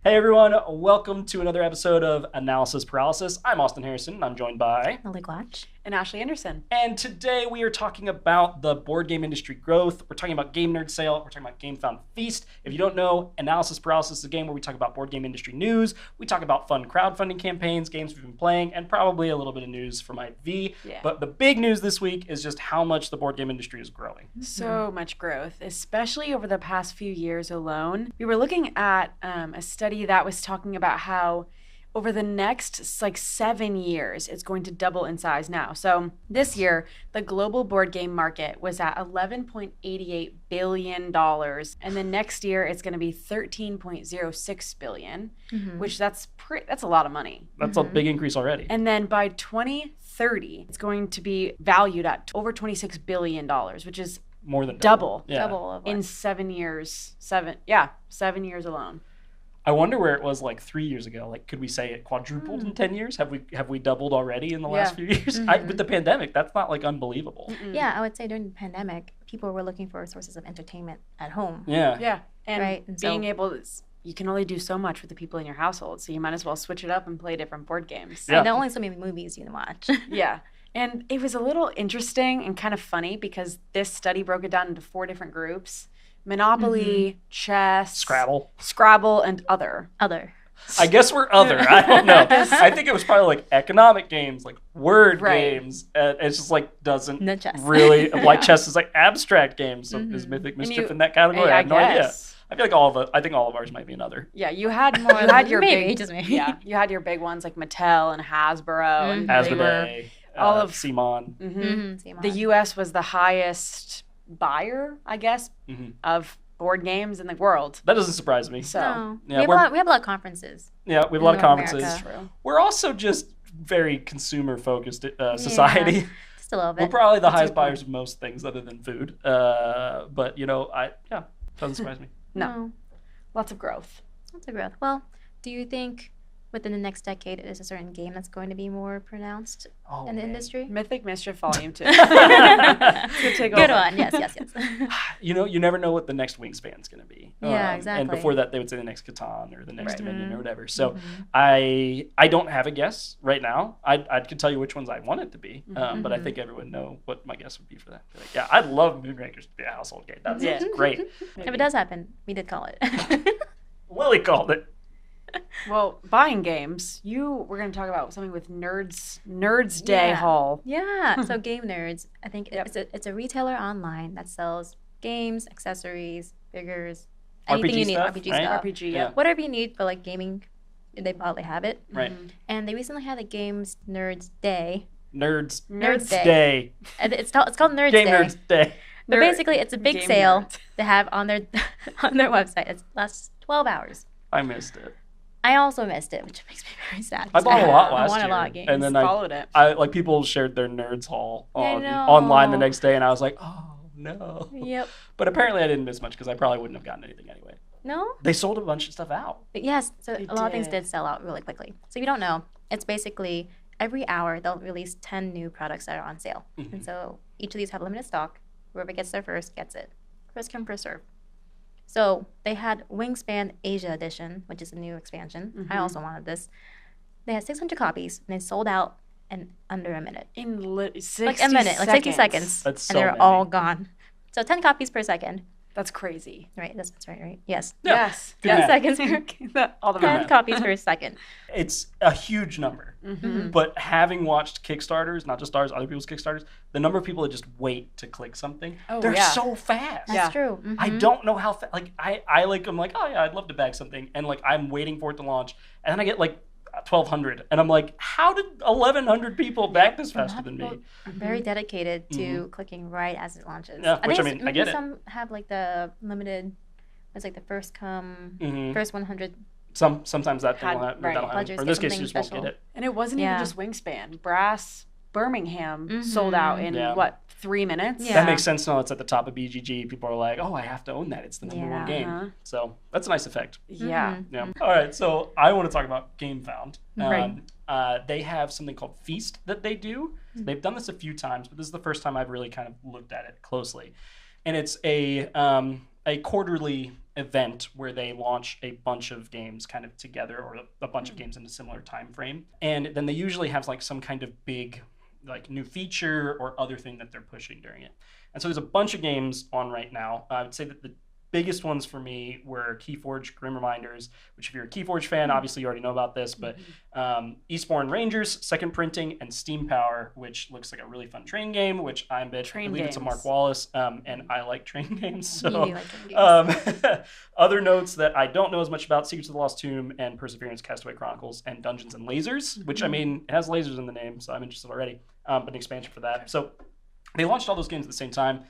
Hey everyone, welcome to another episode of Analysis Paralysis. I'm Austin Harrison, and I'm joined by Lily Glotch and Ashley Anderson. And today we are talking about the board game industry growth. We're talking about Game Nerd Sale. We're talking about Game Found Feast. If you don't know, Analysis Paralysis is a game where we talk about board game industry news. We talk about fun crowdfunding campaigns, games we've been playing, and probably a little bit of news from IV. Yeah. But the big news this week is just how much the board game industry is growing. So much growth, especially over the past few years alone. We were looking at a study that was talking about how over the next 7 years, it's going to double in size now. So this year, the global board game market was at $11.88 billion. And then next year, it's going to be $13.06 billion, which that's a lot of money. That's a big increase already. And then by 2030, it's going to be valued at over $26 billion, which is more than double. Yeah. Double in 7 years. 7 years alone. I wonder where it was 3 years ago. Could we say it quadrupled in 10 years? Have we doubled already in the last few years? With the pandemic, that's not unbelievable. Yeah, I would say during the pandemic, people were looking for sources of entertainment at home. Yeah. And right? being able to, you can only do so much with the people in your household, so you might as well switch it up and play different board games. Yeah. And there are only so many movies you can watch. Yeah. And it was a little interesting and kind of funny because this study broke it down into 4 different groups. Monopoly, chess, Scrabble, and other. I guess we're other. I don't know. I think it was probably economic games, word games. It's just doesn't no chess. Really chess is abstract games. So is Mythic Mischief in that category? I have no idea. I feel I think all of ours might be another. Yeah, you had more. You had your maybe, just maybe. Yeah, you had your big ones like Mattel and Hasbro and Asmodee, all of Simon. Simon. The U.S. was the highest buyer, I guess, of board games in the world. That doesn't surprise me. So no. we have a lot of conferences. Yeah, we have a lot of conferences. True. We're also just very consumer-focused society. Yeah, just a little bit. We're probably the highest buyers of most things other than food. But doesn't surprise me. No. Lots of growth. Well, do you think within the next decade, is a certain game that's going to be more pronounced in the industry? Mythic Mischief Volume 2. Good one. Yes. You never know what the next Wingspan's going to be. Yeah, exactly. And before that, they would say the next Catan or the next Dominion or whatever. So I don't have a guess right now. I could tell you which ones I want it to be, but I think everyone know what my guess would be for that. I'd love Moonrakers to be a household game. That sounds great. If it does happen, we did call it. Lily called it. Well, buying games, we're going to talk about something with Nerdz Day Haul. Yeah, so Game Nerdz, I think it's a retailer online that sells games, accessories, figures, anything you need, stuff, RPG right? stuff. RPG, yeah. Whatever you need for gaming, they probably have it. Right. And they recently had a Games Nerdz Day. Nerdz Day. It's called Nerdz Day. Game Nerdz Day. But basically, it's a big sale they have on their website. It lasts 12 hours. I missed it. I also missed it, which makes me very sad. I bought a lot last year. I won a lot of games. And then followed it. People shared their Nerdz haul online the next day, and I was like, oh, no. Yep. But apparently I didn't miss much because I probably wouldn't have gotten anything anyway. No? They sold a bunch of stuff out. But yes, so a lot of things did sell out really quickly. So if you don't know, it's basically every hour they'll release 10 new products that are on sale. And so each of these have limited stock. Whoever gets there first gets it. First come, first serve. So they had Wingspan Asia Edition, which is a new expansion. I also wanted this. They had 600 copies, and they sold out in under a minute. In 60 a minute, 60 seconds. That's so and they're all gone. So 10 copies per second. That's crazy. Right, that's right? Yes. Yeah. Yes. 10 seconds per all the 10 copies per second. It's a huge number. But having watched Kickstarters, not just ours, other people's Kickstarters, the number of people that just wait to click something, they're so fast. That's true. I don't know how fast. I'm like, oh yeah, I'd love to bag something, and I'm waiting for it to launch, and then I get 1,200, and I'm like, how did 1,100 people back this faster than me? Very dedicated to clicking right as it launches. Yeah, I get it. Some have the limited, it's the first come, first 100. Sometimes that'll happen. Or in this case, you just won't get it. And it wasn't even just Wingspan. Brass Birmingham sold out in 3 minutes? Yeah. That makes sense now. It's at the top of BGG. People are like, oh, I have to own that. It's the number one game. So that's a nice effect. Yeah. All right. So I want to talk about Game Found. Right. They have something called Feast that they do. They've done this a few times, but this is the first time I've really kind of looked at it closely. And it's a a quarterly event where they launch a bunch of games kind of together, or a bunch of games in a similar time frame. And then they usually have like some kind of big like new feature or other thing that they're pushing during it. And so there's a bunch of games on right now. I would say that the biggest ones for me were Keyforge Grim Reminders, which if you're a Keyforge fan, obviously you already know about this, but Eastbourne Rangers, Second Printing, and Steam Power, which looks like a really fun train game, which I believe it's a Mark Wallace, and I like train games. So, like train games. Other notes that I don't know as much about: Secrets of the Lost Tomb and Perseverance, Castaway Chronicles, and Dungeons and Lasers, which I mean, it has lasers in the name, so I'm interested already, but an expansion for that. So they launched all those games at the same time.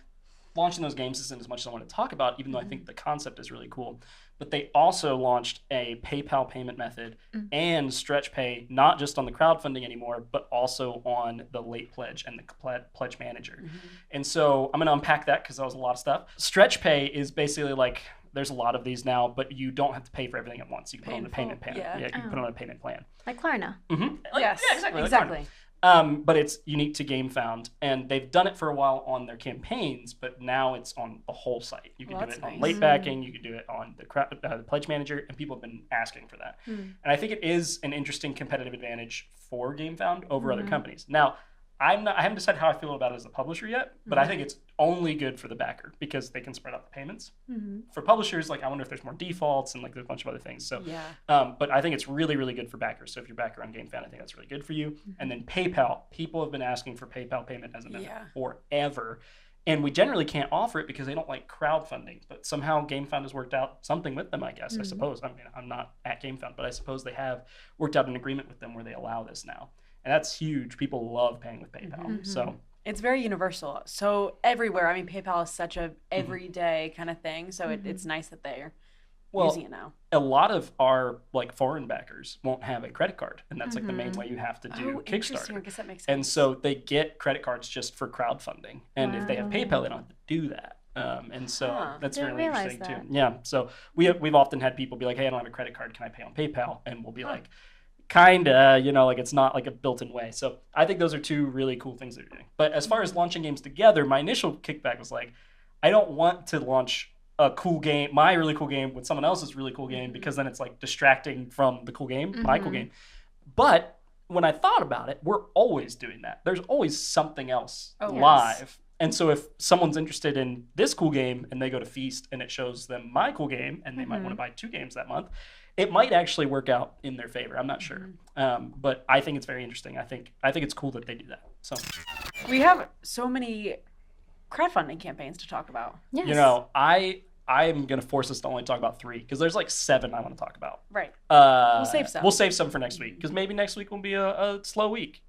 Launching those games isn't as much as I want to talk about, even though I think the concept is really cool. But they also launched a PayPal payment method and stretch pay, not just on the crowdfunding anymore, but also on the late pledge and the pledge manager. And so I'm going to unpack that because that was a lot of stuff. Stretch pay is basically like, there's a lot of these now, but you don't have to pay for everything at once. You can put on a payment plan. Yeah, you can put on a payment plan. Like Klarna. Yes, yeah, exactly. But it's unique to GameFound, and they've done it for a while on their campaigns, but now it's on the whole site. You can do it on late backing, you can do it on the pledge manager, and people have been asking for that. And I think it is an interesting competitive advantage for GameFound over other companies. Now, I haven't decided how I feel about it as a publisher yet, but I think it's only good for the backer because they can spread out the payments. For publishers, like I wonder if there's more defaults and like there's a bunch of other things. So, but I think it's really, really good for backers. So if you're a backer on GameFound, I think that's really good for you. And then PayPal, people have been asking for PayPal payment as a method forever. And we generally can't offer it because they don't like crowdfunding. But somehow GameFound has worked out something with them, I guess, I suppose. I mean, I'm not at GameFound, but I suppose they have worked out an agreement with them where they allow this now. And that's huge. People love paying with PayPal. So it's very universal. So everywhere. I mean, PayPal is such a everyday kind of thing. So it's nice that they're using it now. A lot of our like foreign backers won't have a credit card, and that's like the main way you have to do Kickstarter. I guess that makes sense. And so they get credit cards just for crowdfunding. And if they have PayPal, they don't have to do that. And so that's really interesting too. Yeah. So we've often had people be like, "Hey, I don't have a credit card. Can I pay on PayPal?" And we'll be like, kinda, like it's not like a built-in way. So I think those are two really cool things they're doing. But as far as launching games together, my initial kickback was like, I don't want to launch a cool game, my really cool game, with someone else's really cool game, because then it's like distracting from the cool game, my cool game. But when I thought about it, we're always doing that. There's always something else live. And so if someone's interested in this cool game and they go to Feast and it shows them my cool game and they might want to buy 2 games that month, it might actually work out in their favor. I'm not sure. But I think it's very interesting. I think it's cool that they do that. So we have so many crowdfunding campaigns to talk about. Yes. I am going to force us to only talk about 3 because there's like 7 I want to talk about. Right. We'll save some. We'll save some for next week because maybe next week will be a slow week.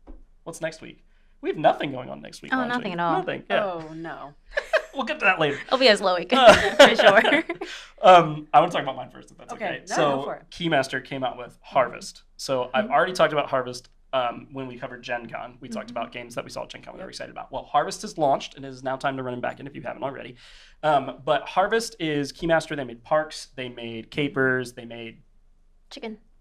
What's next week? We have nothing going on next week. Oh, nothing at all. Nothing. Yeah. Oh, no. We'll get to that later. It'll be a slow week, for sure. I want to talk about mine first, if that's okay. No, so go for it. Keymaster came out with Harvest. So I've already talked about Harvest when we covered Gen Con. We talked about games that we saw at Gen Con we were excited about. Well, Harvest is launched, and it is now time to run them back in if you haven't already. But Harvest is Keymaster. They made Parks. They made Capers. They made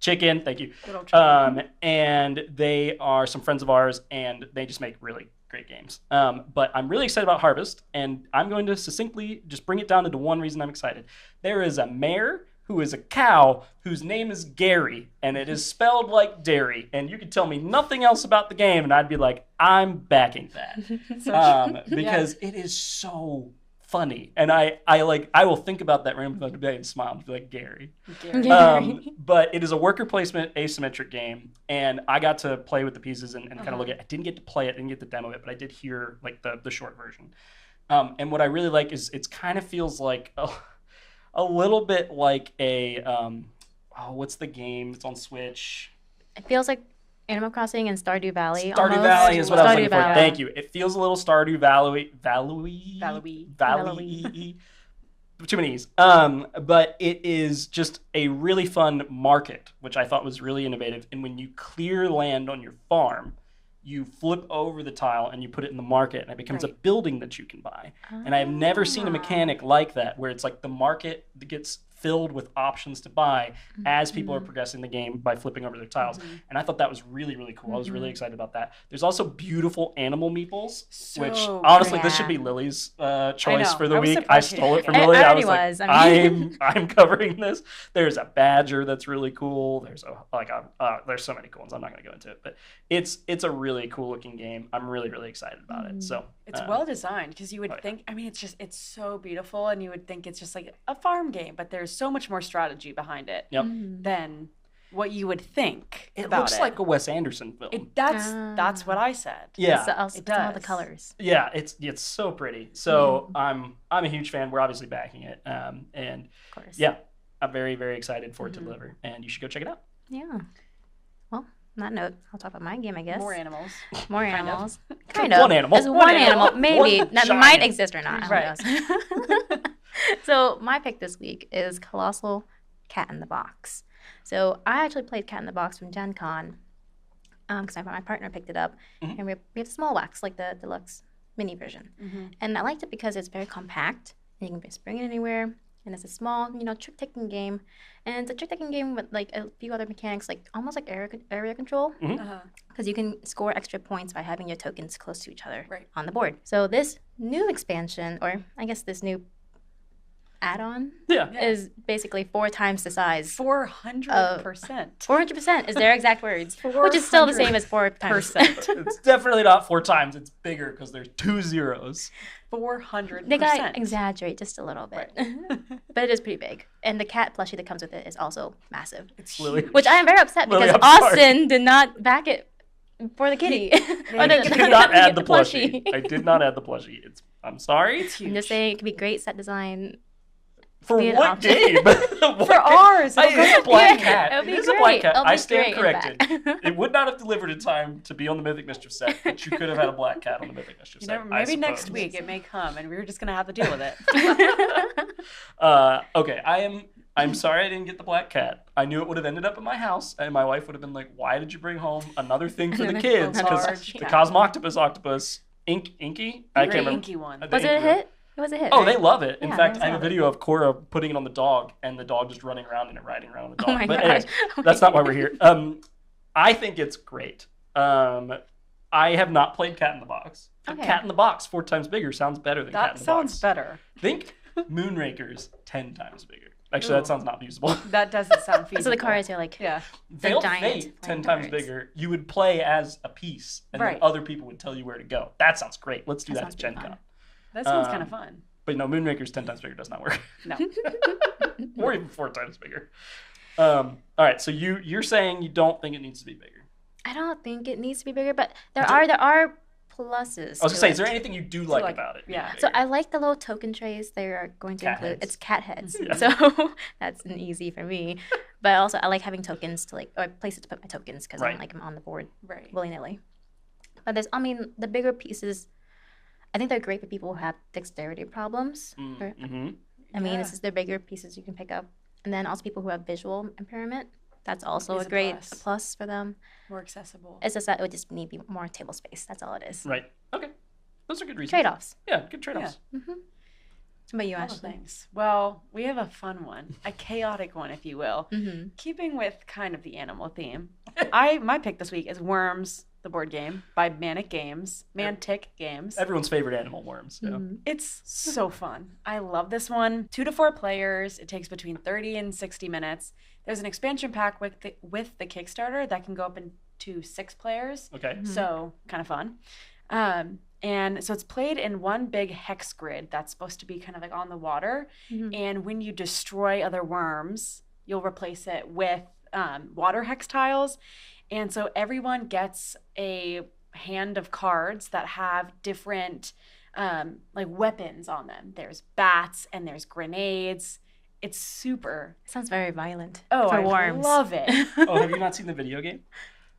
Chicken, thank you. Good old Chicken. And they are some friends of ours, and they just make really great games. But I'm really excited about Harvest, and I'm going to succinctly just bring it down into one reason I'm excited. There is a mare who is a cow whose name is Gary, and it is spelled like dairy. And you could tell me nothing else about the game, and I'd be like, I'm backing that. Because it is so funny. And I will think about that randomly today and smile and be like, Gary. But it is a worker placement asymmetric game, and I got to play with the pieces and kind of look at it. I didn't get to play it, didn't get to demo it, but I did hear like the short version. And what I really like is it kind of feels like a little bit like a what's the game? It's on Switch. It feels like Animal Crossing and Stardew Valley. Stardew almost. Valley is what I was looking Valley. for. Thank you. It feels a little Stardew Valley. Too many E's. But it is just a really fun market, which I thought was really innovative. And when you clear land on your farm, you flip over the tile and you put it in the market, and it becomes a building that you can buy. And I have never seen a mechanic like that, where it's like the market gets filled with options to buy as people are progressing the game by flipping over their tiles. And I thought that was really, really cool. I was really excited about that. There's also beautiful animal meeples, which honestly, this should be Lily's choice for the week. I stole it from Lily. I was like, I'm covering this. There's a badger that's really cool. There's there's so many cool ones. I'm not going to go into it, but it's a really cool looking game. I'm really, really excited about it. So it's well designed because you would think, I mean, it's so beautiful, and you would think it's just like a farm game, but there's so much more strategy behind it than what you would think. It looks like a Wes Anderson film. That's what I said. Yeah, it does. All the colors. Yeah, it's so pretty. So I'm a huge fan. We're obviously backing it, and of course. Yeah, I'm very, very excited for it to deliver, and you should go check it out. Yeah. Well, on that note, I'll talk about my game, I guess. More animals. More animals. Kind of. One animal. There's one animal. Maybe. That giant. might exist or not. Right. Who knows? So my pick this week is Colossal Cat in the Box. So I actually played Cat in the Box from Gen Con because my partner picked it up. And we have small wax, like the deluxe mini version. And I liked it because it's very compact. And you can just bring it anywhere. And it's a small, trick-taking game. And it's a trick-taking game with, like, a few other mechanics, like almost like area control. Because you can score extra points by having your tokens close to each other on the board. So this new expansion, or I guess this new add-on, is basically 4 times the size. 400%. 400% is their exact words, which is still the same as 4 times. It's definitely not 4 times. It's bigger because there's 2 zeros. 400%. They gotta exaggerate just a little bit, but it is pretty big. And the cat plushie that comes with it is also massive. It's Lily. Which I am very upset because Austin did not back it for the kitty. I did not add the plushie. I did not add the plushie. I'm sorry. It's huge. I'm just saying it could be great set design. For what game? For ours. It's a black cat. It'll be It is a black cat. It'll be I stand great in corrected. back. It would not have delivered in time to be on the Mythic Mischief set, but you could have had a black cat on the Mythic Mischief set. Maybe next week it may come, and we're just gonna have to deal with it. Okay, I'm sorry I didn't get the black cat. I knew it would have ended up at my house, and my wife would have been like, "Why did you bring home another thing for the kids?" Because the Cosmoctopus octopus, Inky, I can't remember. Inky one. Was it a hit? It was a hit. Oh, right? they love it. In Yeah, fact, they I have a love it. video of Cora putting it on the dog, and the dog just running around and riding around on the dog. Oh my But gosh. anyways, that's not why we're here. I think it's great. I have not played Cat in the Box. Okay. Cat in the Box 4 times bigger sounds better than Cat in That the sounds Box. better. Think Moonrakers 10 times bigger. Actually, that sounds not feasible. That doesn't sound feasible. So the cards are like Veiled giant Fate 10 flying times cards. bigger. You would play as a piece, and then other people would tell you where to go. That sounds great. Let's do that at sounds Gen pretty Con. fun. That sounds kind of fun. But no, Moonrakers 10 times bigger does not work. No. Or even 4 times bigger. All right, so you're saying you don't think it needs to be bigger. I don't think it needs to be bigger, but there are pluses. I was gonna say, is there anything you do like about it? Yeah. So I like the little token trays they are going to Cat include. heads. It's cat heads, Yeah. so that's an easy for me. But also I like having tokens to or places to put my tokens because I don't like them on the board willy nilly. But the bigger pieces, I think they're great for people who have dexterity problems. This is the bigger pieces you can pick up, and then also people who have visual impairment. That's also a great plus for them. More accessible. It's just that it would just need more table space. That's all it is. Right. Okay. Those are good reasons. Trade-offs. Yeah, good trade-offs. What about you, All the Ashley? things. Well, we have a fun one, a chaotic one, if you will. Keeping with kind of the animal theme. My pick this week is Worms, the board game by Mantic Games. Everyone's favorite animal, worms. Yeah. It's so fun. I love this one. 2 to 4 players. It takes between 30 and 60 minutes. There's an expansion pack with the Kickstarter that can go up into 6 players. Okay. So kind of fun. And so it's played in one big hex grid that's supposed to be kind of like on the water. And when you destroy other worms, you'll replace it with water hex tiles. And so everyone gets a hand of cards that have different weapons on them. There's bats and there's grenades. It's super. Sounds very violent. Oh, for I worms. love it. Oh, have you not seen the video game?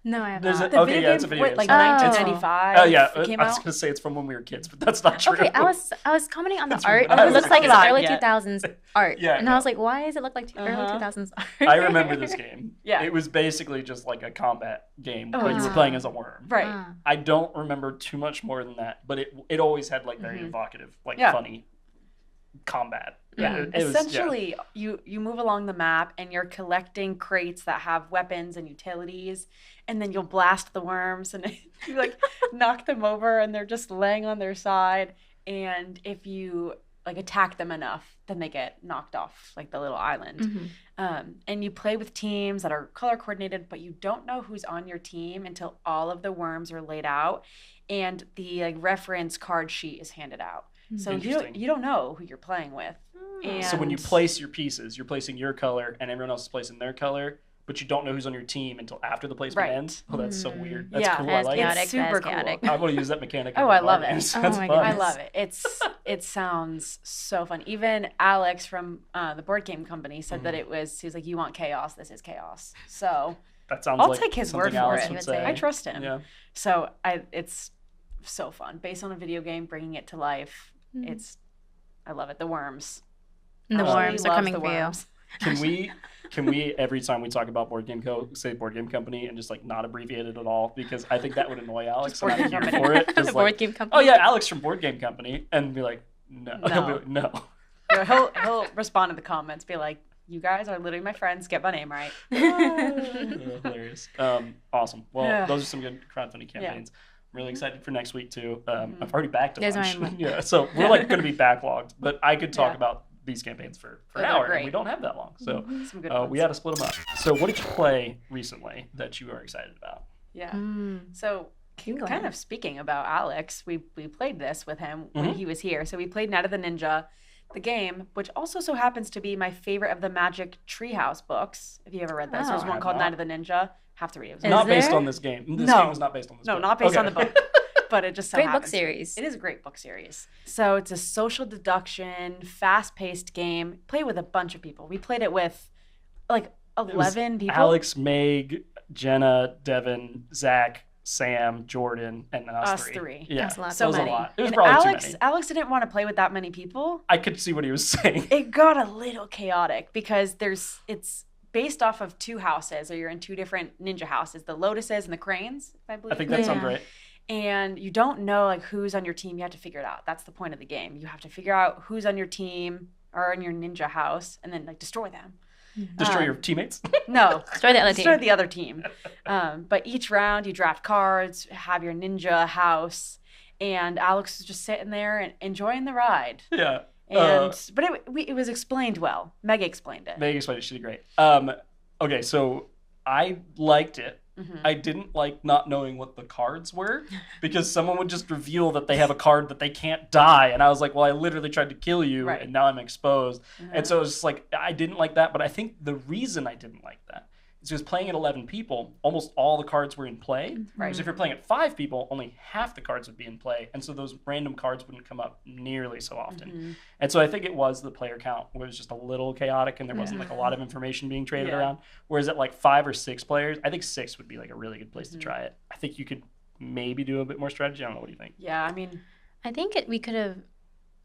No, I have There's not. a- Okay, yeah, it's a video game. Like Sorry. 1995. Oh yeah, It came I was out. gonna say it's from when we were kids, but that's not true. Okay, I was commenting on the That's art. right. It looks like it's Not early yet. 2000s art. Yeah, And I was like, why does it look like early 2000s art? I remember this game. Yeah. It was basically just like a combat game, Oh, but you were yeah. playing as a worm. Right. Ah. I don't remember too much more than that, but it always had like very evocative, Yeah. funny combat. Yeah, It was- essentially, you move along the map and you're collecting crates that have weapons and utilities, and then you'll blast the worms and you like knock them over and they're just laying on their side. And if you like attack them enough, then they get knocked off like the little island. And you play with teams that are color coordinated, but you don't know who's on your team until all of the worms are laid out and the like reference card sheet is handed out. So you don't know who you're playing with. And So when you place your pieces, you're placing your color and everyone else is placing their color, but you don't know who's on your team until after the placement ends. Oh, that's so weird. That's cool. I like it. It's super cool. I want to use that mechanic. Oh, I love it. That's Oh my fun. goodness. I love it. It sounds so fun. Even Alex from the board game company said that he was like, you want chaos, this is chaos. So That sounds I'll like take his something word for Alex it. would say. I trust him. Yeah. So it's so fun. Based on a video game, bringing it to life. I love it. The worms. The Absolutely worms are love coming the for you. worms. Can we every time we talk about board game say board game company and just like not abbreviate it at all, because I think that would annoy Alex and Board I'm Game here Company. for it. The Just board like, game company. oh yeah, Alex from Board Game Company, and be like, no. He'll be like, no. He'll respond to the comments, be like, you guys are literally my friends. Get my name right. Hilarious. Awesome. Well, Yeah. those are some good crowdfunding campaigns. I'm really excited for next week too. I've already backed a There's bunch. my- Yeah, so we're like going to be backlogged, but I could talk Yeah. about these campaigns for an they're hour, and great. we don't have that long. So Some good we ones. had to split them up. So what did you play recently that you are excited about? Yeah. Mm. So You go kind ahead. of speaking about Alex, we played this with him when Mhm. he was here. So we played Night of the Ninja, the game, which also so happens to be my favorite of the Magic Treehouse books. If you ever read this, Oh. there's I one have called not. Night of the Ninja. Have to read it. It was Is Not based there? on this game. This No. game was not based on this No, book. not based on Okay. the book. But it just so Great book happens. series. It is a great book series. So it's a social deduction, fast-paced game. Play with a bunch of people. We played it with like It was 11 people. Alex, Meg, Jenna, Devin, Zach, Sam, Jordan, and then us, Us three. Yeah, That's a lot. so So it was many. a lot. It was And probably Alex, too many. Alex didn't want to play with that many people. I could see what he was saying. It got a little chaotic because it's based off of two houses, or you're in two different ninja houses, the lotuses and the cranes, I believe. I think that sounds Yeah. right. And you don't know like who's on your team. You have to figure it out. That's the point of the game. You have to figure out who's on your team or in your ninja house, and then like destroy them. Destroy your teammates. No, Destroy the other destroy team. the other team. But each round you draft cards, have your ninja house, and Alex was just sitting there and enjoying the ride. Yeah. But it was explained well. Meg explained it. Meg explained it. She did great. Okay, so I liked it. Mhm. I didn't like not knowing what the cards were, because someone would just reveal that they have a card that they can't die, and I was like, well, I literally tried to kill you, Right. and now I'm exposed. Uh-huh. And so it was just like, I didn't like that, but I think the reason I didn't like that is because playing at 11 people, almost all the cards were in play. Right. Because if you're playing at 5 people, only half the cards would be in play, and so those random cards wouldn't come up nearly so often. Mhm. And so I think it was the player count was just a little chaotic, and there wasn't like a lot of information being traded Yeah. around. Whereas at like 5 or 6 players, I think 6 would be like a really good place to try it. I think you could maybe do a bit more strategy. I don't know. What do you think? Yeah, I mean, I think we could have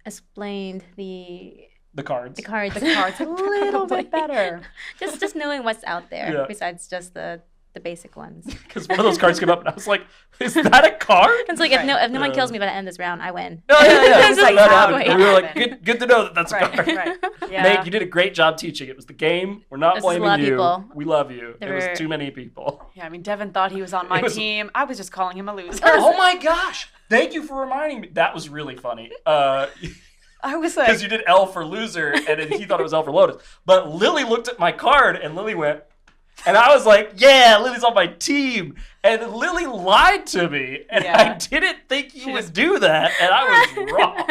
explained the The cards. the cards the cards a little probably. bit better. just knowing what's out there Yeah. besides just the basic ones. Because one of those cards came up, and I was like, "Is that a card?" It's like Right. if no one Yeah. kills me by the end of this round, I win. Oh yeah, yeah. It's like that how happened. it And we were like, happened. good to know that that's a Right, card. right. Yeah. Meg, you did a great job teaching. It was the game. We're not This is a blaming lot of you. people. We love you. There It was were- too many people. Yeah, I mean, Devin thought he was on my It was- team. I was just calling him a loser. Oh my gosh! Thank you for reminding me. That was really funny. I was like, Because you did L for loser, and then he thought it was L for Lotus. But Lily looked at my card, and Lily went, and I was like, yeah, Lily's on my team. And Lily lied to me, and Yeah. I didn't think you would do that, and I was wrong.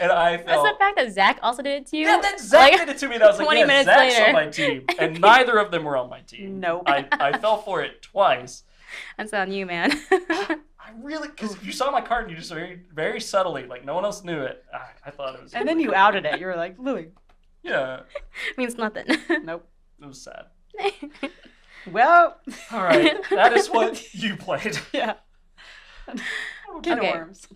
And I That's felt... the fact that Zach also did it to you. Yeah, then Zach Like, did it to me, and I was like, 20 yeah, minutes Zach's later. on my team. And neither of them were on my team. Nope. I fell for it twice. That's on you, man. I really... Because you saw my card, and you just very, very subtly, like no one else knew it. I thought it was... and then you outed it. You were like, Lily. Yeah, Means nothing. Nope. it was sad. Well, All right, that is what you played. yeah. Can Okay. of worms.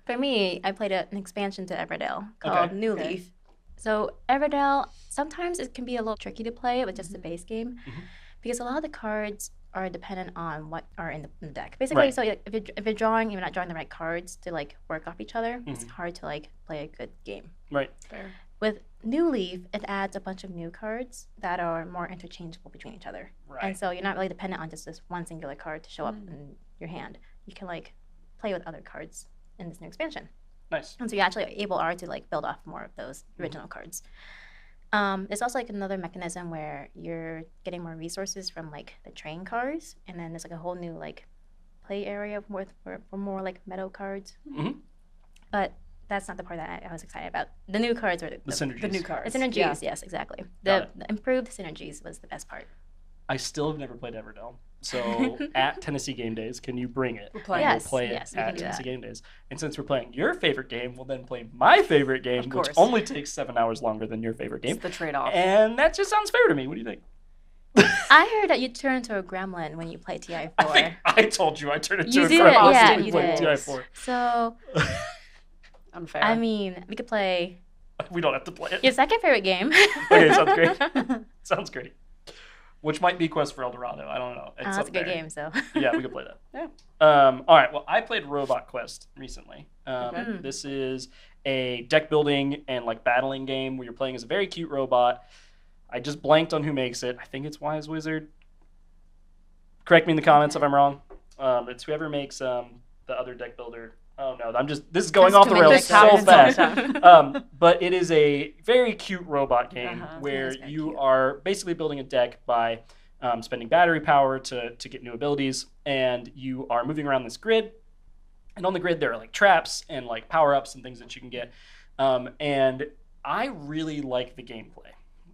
For me, I played an expansion to Everdell called Okay. New Okay. Leaf. So Everdell, sometimes it can be a little tricky to play with just the base game Mhm. because a lot of the cards are dependent on what are in the deck. Basically, Right. so if you're drawing, you're not drawing the right cards to like work off each other. It's Mhm. hard to like play a good game. Right. Fair. With New Leaf, it adds a bunch of new cards that are more interchangeable between each other. Right. And so you're not really dependent on just this one singular card to show up in your hand. You can like play with other cards in this new expansion. Nice. And so you actually are to like build off more of those original cards. There's also like another mechanism where you're getting more resources from like the train cars, and then there's like a whole new like play area for more like meadow cards. Mm-hmm. But that's not the part that I was excited about. The new cards are The synergies. The new cards. the synergies. Yeah. Yes, exactly. Got The improved synergies was the best part. I still have never played Everdell. So at Tennessee Game Days, can you bring it? We're playing. Yes. We'll play it yes, we at can do Tennessee that. Game Days. And since we're playing your favorite game, we'll then play my favorite game, Of which course. only takes 7 hours longer than your favorite game. It's the trade-off. And that just sounds fair to me. What do you think? I heard that you turn into a gremlin when you play TI4. I think I told you I turned into You a did, gremlin yeah, when we you played did. TI4. So, Unfair. I mean, we could play We don't have to play it. your second favorite game. Okay, sounds great. Sounds great. Which might be Quest for El Dorado. I don't know. It's That's up a good there. game, so. Yeah, we could play that. Yeah. All right. Well, I played Robot Quest recently. Okay. This is a deck building and like battling game where you're playing as a very cute robot. I just blanked on who makes it. I think it's Wise Wizard. Correct me in the comments if I'm wrong. It's whoever makes the other deck builder. Oh no, this is going There's off too the many rails decks so happening all fast. the time. But it is a very cute robot game Uh-huh. where It is very you cute. are basically building a deck by spending battery power to get new abilities, and you are moving around this grid. And on the grid, there are like traps and like power-ups and things that you can get. And I really like the gameplay.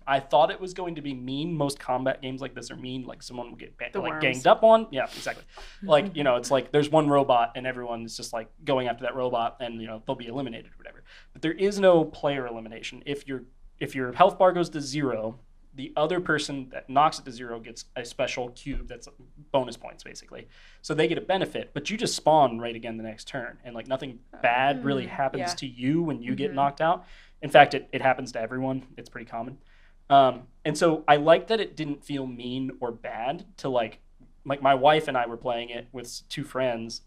I thought it was going to be mean. Most combat games like this are mean. Like someone will get The like worms. ganged up on. Yeah, exactly. Like, it's like there's one robot and everyone's just like going after that robot and, they'll be eliminated or whatever. But there is no player elimination. If your health bar goes to 0, the other person that knocks it to 0 gets a special cube that's bonus points, basically. So they get a benefit, but you just spawn right again the next turn. And like nothing bad really happens yeah. to you when you get knocked out. In fact, it happens to everyone. It's pretty common. And so I like that it didn't feel mean or bad to like my wife and I were playing it with 2 friends.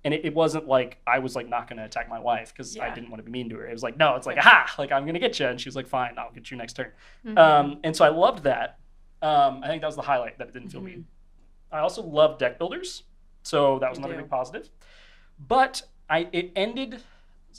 And it wasn't like I was like not going to attack my wife because I Yeah. didn't want to be mean to her. It was like, no, it's like, aha, like I'm going to get you. And she was like, fine, I'll get you next turn. And so I loved that. I think that was the highlight, that it didn't feel mean. I also love deck builders. So that was You another do. big positive. But it ended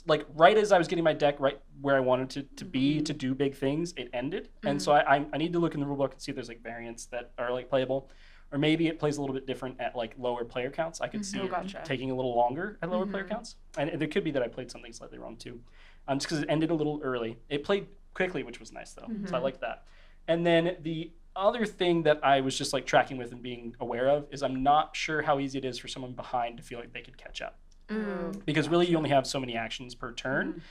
like right as I was getting my deck right where I wanted it to be to do big things, it ended. And so I need to look in the rulebook and see if there's like variants that are like playable. Or maybe it plays a little bit different at like lower player counts. I could see Oh, it gotcha. taking a little longer at lower player counts. And there could be that I played something slightly wrong too. Just because it ended a little early. It played quickly, which was nice though. So I like that. And then the other thing that I was just like tracking with and being aware of is I'm not sure how easy it is for someone behind to feel like they could catch up. Because really you only have so many actions per turn.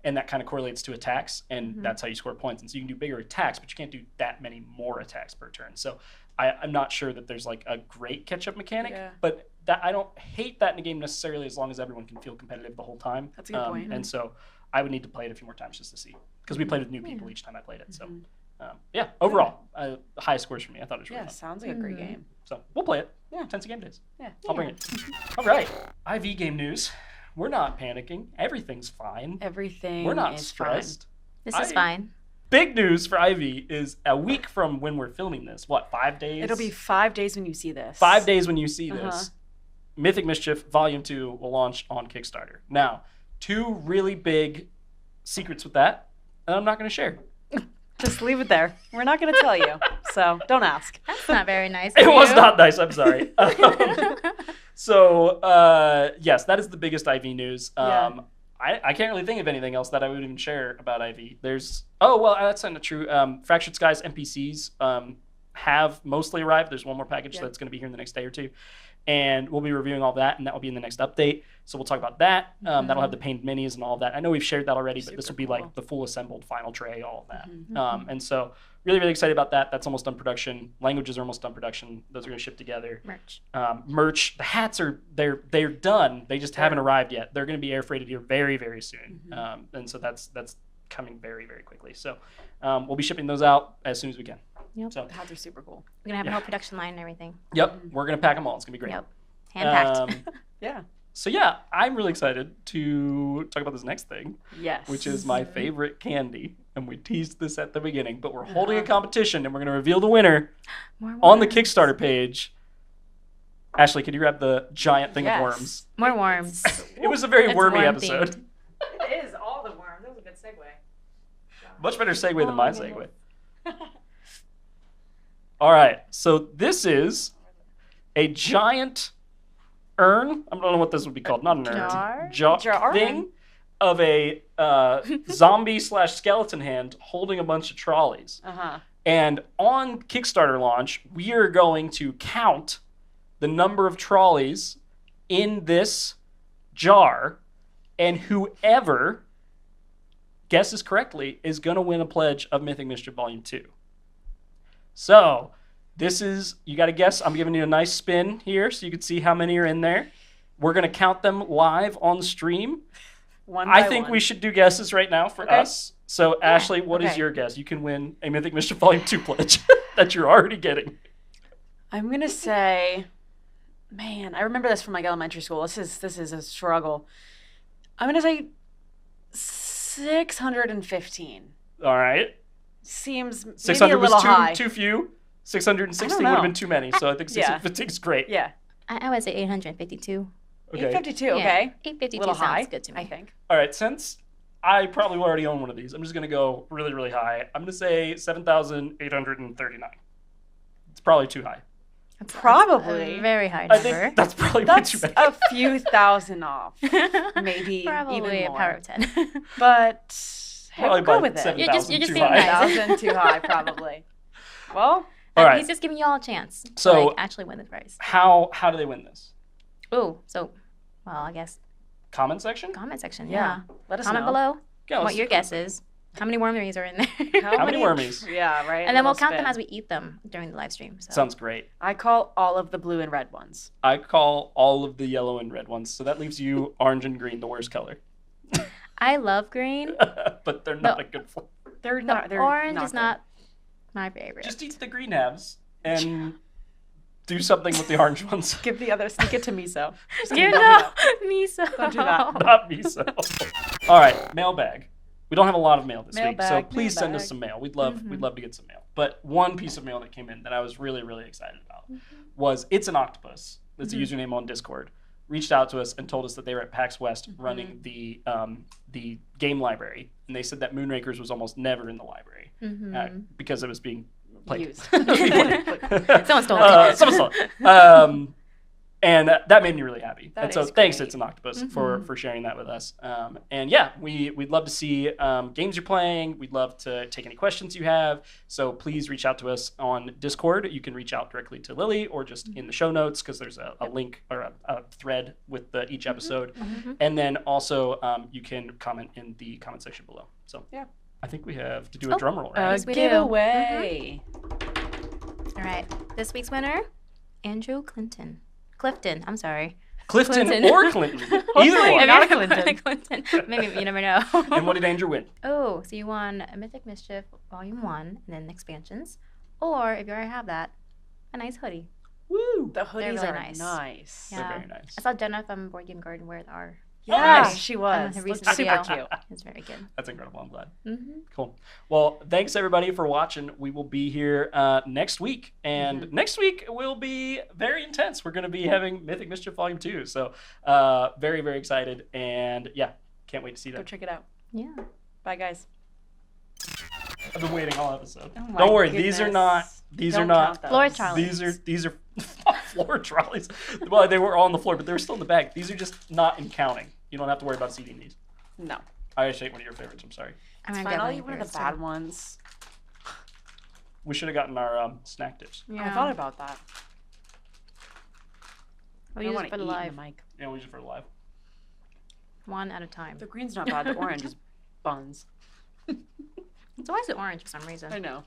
And that kind of correlates to attacks, and that's how you score points. And so you can do bigger attacks, but you can't do that many more attacks per turn. So I'm not sure that there's like a great catch-up mechanic, Yeah. but that I don't hate that in a game necessarily as long as everyone can feel competitive the whole time. That's a good point. And so I would need to play it a few more times just to see, because we played with new people each time I played it. So yeah, overall, the highest scores for me. I thought it was really Yeah, fun. sounds like a great game. So we'll play it. Yeah. Tennessee Game Days. Yeah. I'll bring it. All right. IV game news. We're not panicking. Everything's fine. Everything We're not is stressed. This is fine. Big news for Ivy is a week from when we're filming this. What, 5 days? fine. It'll be 5 days when you see this. 5 days when you see this. Mythic Mischief Volume 2 will launch on Kickstarter. Now, 2 really big secrets with that, and I'm not going to share. Just leave it there. We're not going to tell you. So don't ask. That's not very nice. It of was you. not nice. I'm sorry. So, yes, that is the biggest IV news. Yeah. I can't really think of anything else that I would even share about IV. That's not true. Fractured Skies NPCs have mostly arrived. There's one more package that's going to be here in the next day or 2. And we'll be reviewing all that, and that will be in the next update. So we'll talk about that. That'll have the painted minis and all of that. I know we've shared that already, but this will be Super like the full assembled final tray, all of that. And so really, really excited about that. That's almost done production. Languages are almost done production. Those are going to ship together. Merch. The hats they're done. They just haven't arrived yet. They're going to be air freighted here very, very soon. And so that's coming very, very quickly. So we'll be shipping those out as soon as we can. Yep. So The hats are super cool. We're going to have a whole production line and everything. yep, we're going to pack them all. It's going to be great. Yep. Hand packed. Yeah. So yeah, I'm really excited to talk about this next thing, Yes. which is my favorite candy. And we teased this at the beginning, but we're holding a competition and we're going to reveal the winner on the Kickstarter page. Ashley, can you grab the giant thing of worms? More worms. It was a very It's wormy worm episode. themed. It is all the worms. That was a good segue. Much better segue than my segue. All right, so this is a giant urn. I don't know what this would be called. Not an urn. Jar? Thing of a zombie/skeleton hand holding a bunch of trolleys. Uh-huh. And on Kickstarter launch, we are going to count the number of trolleys in this jar, and whoever guesses correctly is going to win a pledge of Mythic Mischief Volume 2. So, this is, you got to guess. I'm giving you a nice spin here so you can see how many are in there. We're going to count them live on stream. I think we should do guesses right now for us. So, Ashley, what is your guess? You can win a Mythic Mischief Volume 2 pledge that you're already getting. I'm going to say, man, I remember this from like elementary school. This is a struggle. I'm going to say 615. All right. Seems maybe 600 a little was high. too few. 616 would have been too many. So I think 615 is great. Yeah. I would say 852. Okay. 852, Yeah. okay. 852 A little sounds high, good to me. I think. All right. Since I probably already own one of these, I'm just going to go really, really high. I'm going to say 7,839. It's probably too high. That's Probably. a very high I number. think that's probably way That's too many. a few thousand off. Maybe Probably even a more. power of 10. But hey, Probably we'll go by with it. 7,000 You're just too being high. nice. 7,000 too high, probably. Well, All right. He's just giving you all a chance to So- actually win the prize. How do they win this? Oh, so, well, I guess Comment section? comment section. yeah. Yeah. Let us Comment know. below Yeah, let's what do your comment guess is. How many wormies are in there? How many wormies? Yeah, right. And then we'll Little count them spin. as we eat them during the live stream. So. Sounds great. I call all of the blue and red ones. I call all of the yellow and red ones. So that leaves you orange and green, the worst color. I love green. But they're not a good flavor. They're The not. They're orange not is good. not my favorite. Just eat the green halves and do something with the orange ones. Give the other. Sneak it to miso. Just You kidding, know, don't do miso. Don't do that. Not me, so. All right, mailbag. We don't have a lot of mail this week, so Mailbag, please send us mailbag. some mail. We'd love to get some mail. But one piece of mail that came in that I was really, really excited about was It's an Octopus. That's a username on Discord. Reached out to us and told us that they were at PAX West running the game library, and they said that Moonrakers was almost never in the library because it was being played. Used. It was being played. Someone stole it. Someone stole it. And that made me really happy. That and so is thanks, great. It's an Octopus, for sharing that with us. And yeah, we'd love to see games you're playing. We'd love to take any questions you have. So please reach out to us on Discord. You can reach out directly to Lily or just in the show notes because there's a link or a thread with each episode. And then also you can comment in the comment section below. So yeah, I think we have to do a drum roll, right? Yes, we do. giveaway. All right. This week's winner, Andrew Clifton. I'm sorry. Clifton Clinton. or Clinton. Either Hopefully one. not a Clinton. Clinton. Maybe you never know. And what did Andrew win? Oh, so you won Mythic Mischief Volume 1 and then expansions. Or if you already have that, a nice hoodie. Woo! The hoodies really are nice. nice. Yeah. They're very nice. I saw Jenna from Board Game Garden wear our. Yeah, nice. she was. her Looked recent super video. cute. It's very good. That's incredible. I'm glad. Mm-hmm. Cool. Well, thanks everybody for watching. We will be here next week. And next week will be very intense. We're going to be having Mythic Mischief Volume 2. So very, very excited. And yeah, can't wait to see Go that. check it out. Yeah. Bye, guys. I've been waiting all episode. Oh my Don't worry. These are goodness. not. These Don't are not. count those. Floor trolleys. These are floor trolleys. Well, they were all on the floor, but they were still in the bag. These are just not in counting. You don't have to worry about seating these. No. I actually ate one of your favorites. I'm sorry. I'm It's gonna fine. get I'll eat one of the first, bad too. ones. We should have gotten our snack dips. Yeah. I thought about that. We'll I use want it to for eat the in live. the mic. Yeah, we use it for live. One at a time. The green's not bad. The orange is buns. It's always the orange for some reason. I know.